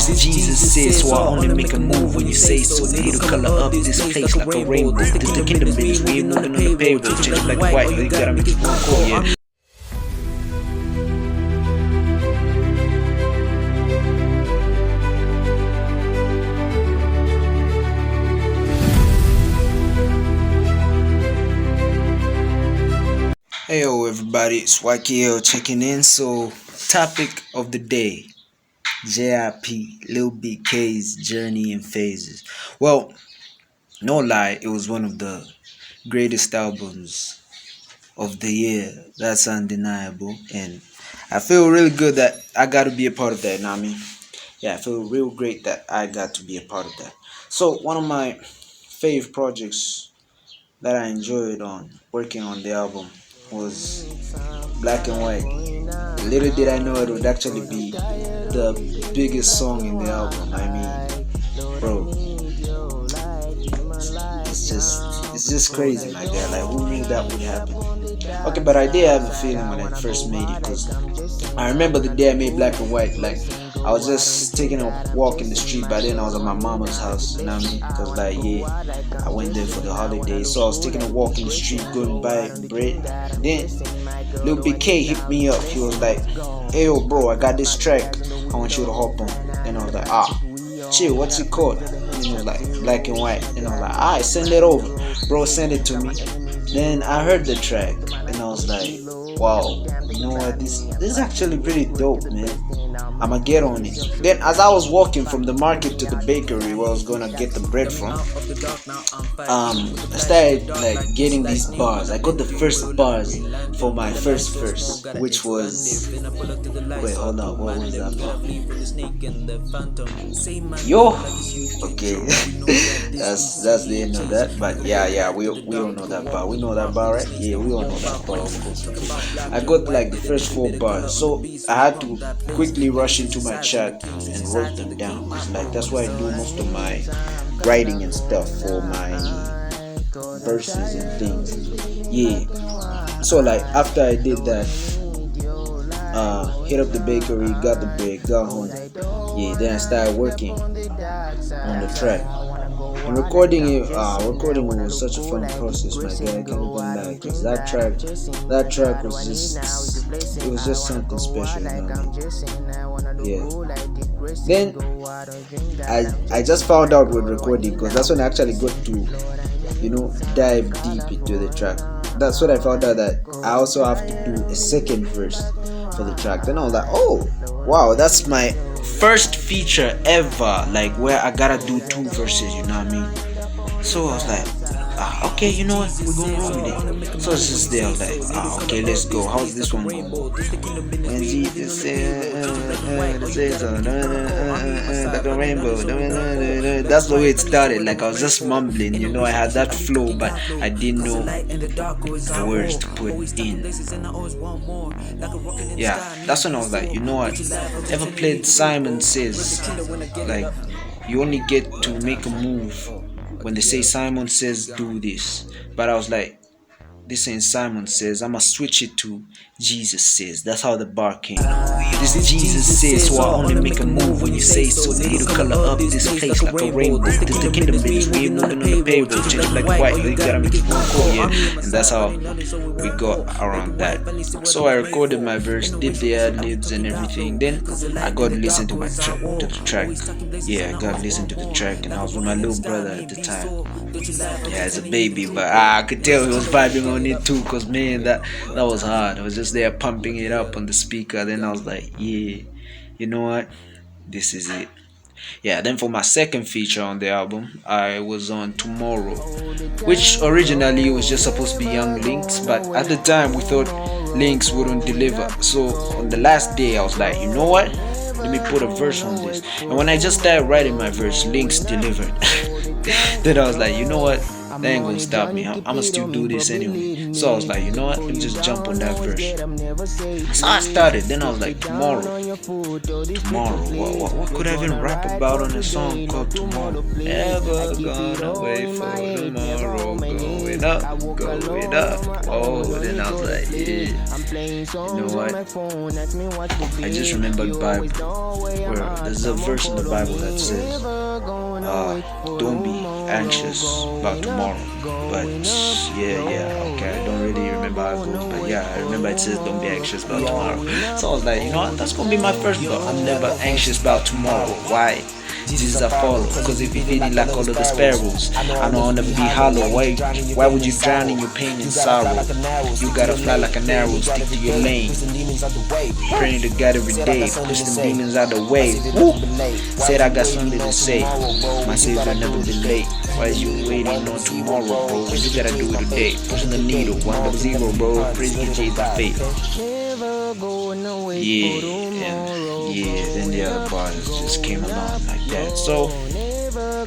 This Jesus says, so I only make a move when you say so. They to color up this place like a rainbow. This the kingdom, bitch. We ain't moving on the payroll. Change it black and white, you gotta make it cool, yeah. Hey yo everybody, it's YKL checking in. So topic of the day, JIP, Lil Bie-k's journey and phases. Well, no lie, it was one of the greatest albums of the year. That's undeniable. And I feel really good that I got to be a part of that, you know what I mean? Yeah, I feel real great that I got to be a part of that. So one of my fave projects that I enjoyed on working on the album was Black and White. Little did I know it would actually be the biggest song in the album. I mean, bro, it's just crazy, my guy. Like, who knew that would happen? Okay, but I did have a feeling when I first made it, because I remember the day I made Black and White. Like, I was just taking a walk in the street. By then I was at my mama's house, you know what I mean? Because like, yeah, I went there for the holiday. So I was taking a walk in the street, going to buy bread. Then Lil Bie-k hit me up. He was like, hey yo bro, I got this track I want you to hop on. And I was like, chill, what's it called? And he was like, Black and White. And I was like, alright, send it over. Bro, send it to me. Then I heard the track and I was like, wow, you know what, this is actually pretty dope, man. I'ma get on it. Then as I was walking from the market to the bakery where I was gonna get the bread from, I started like getting these bars. I got the first bars for my first verse, which was, wait, hold on, what was that bar? Yo, okay. that's the end of that. But yeah, we all know that bar. We know that bar, right? Yeah, we all know that bar, of course. I got like the first 4 bars, so I had to quickly rush into my chat and wrote them down. Like, that's why I do most of my writing and stuff for my verses and things. Yeah. So like after I did that, hit up the bakery, got the bread, got home. Yeah, then I started working on the track. And recording it was such a fun process, my guy. I can't even lie, because that track was just something special, you know? Yeah. Then I just found out with recording, because that's when I actually got to, dive deep into the track. That's what I found out, that I also have to do a second verse for the track. Then I was like, oh wow, that's my first feature ever, like where I gotta do 2 verses, you know what I mean? So I was like, okay, you know what, we're gonna roll with it. So it's just there, I was like, okay, let's go. How's this one going? When Jesus said, like a rainbow, that's the way it started. Like, I was just mumbling, I had that flow, but I didn't know the words to put in. Yeah, that's when I was like, you know what, ever played Simon Says? Like, you only get to make a move when they say Simon Says do this. But I was like, this ain't Simon Says, I'ma switch it to Jesus Says. That's how the bar came. This Jesus says, so I only make a move when you say so. They to color up this place like a rainbow. This the kingdom, bitch. We ain't moving on the payroll. Change it black and white, you gotta make it cool, yeah. And that's how we got around that. So I recorded my verse, did the ad-libs and everything. Then I got to listen to the track. Yeah, I got to listen to the track, and I was with my little brother at the time. Yeah, as a baby, but I could tell he was vibing on it too, cause man, that was hard. I was just there pumping it up on the speaker. Then I was like, yeah, you know what, this is it. Yeah, then for my second feature on the album, I was on Tomorrow, which originally was just supposed to be Young Links, but at the time we thought Links wouldn't deliver. So on the last day I was like, you know what, let me put a verse on this. And when I just started writing my verse, Links delivered. Then I was like, you know what, They ain't gonna stop me. I'ma still do this anyway. So I was like, you know what? Let me just jump on that verse. So I started. Then I was like, tomorrow. What could I even rap about on a song called Tomorrow? Never gonna wait for tomorrow. Going up, going up. Oh, then I was like, yeah. You know what? I just remembered the Bible where there's a verse in the Bible that says, don't be anxious about tomorrow. But okay, I don't really remember how it goes, but yeah, I remember it says don't be anxious about tomorrow. So I was like, you know what, that's gonna be my first thought. I'm never anxious about tomorrow. Why? This is a follow, cause if you're feeling like all of the sparrows, I know I'll never be hollow. Why would you drown in your pain and sorrow? You gotta fly like an arrow, stick to your lane. Praying to God every day, push the demons out the way. Woo! Said I got something to say. My savior never been late. Why is you waiting on tomorrow, bro? You gotta do it today. Pushing the needle, 1-0, bro. Praise get chased by faith. Then the other bars just came along like that. So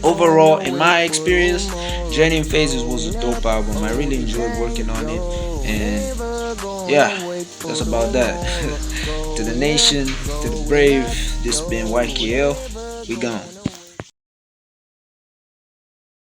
overall, in my experience, Journey in Phases was a dope album. I really enjoyed working on it, and yeah, that's about that. To the nation, to the brave, this been YKL. We gone.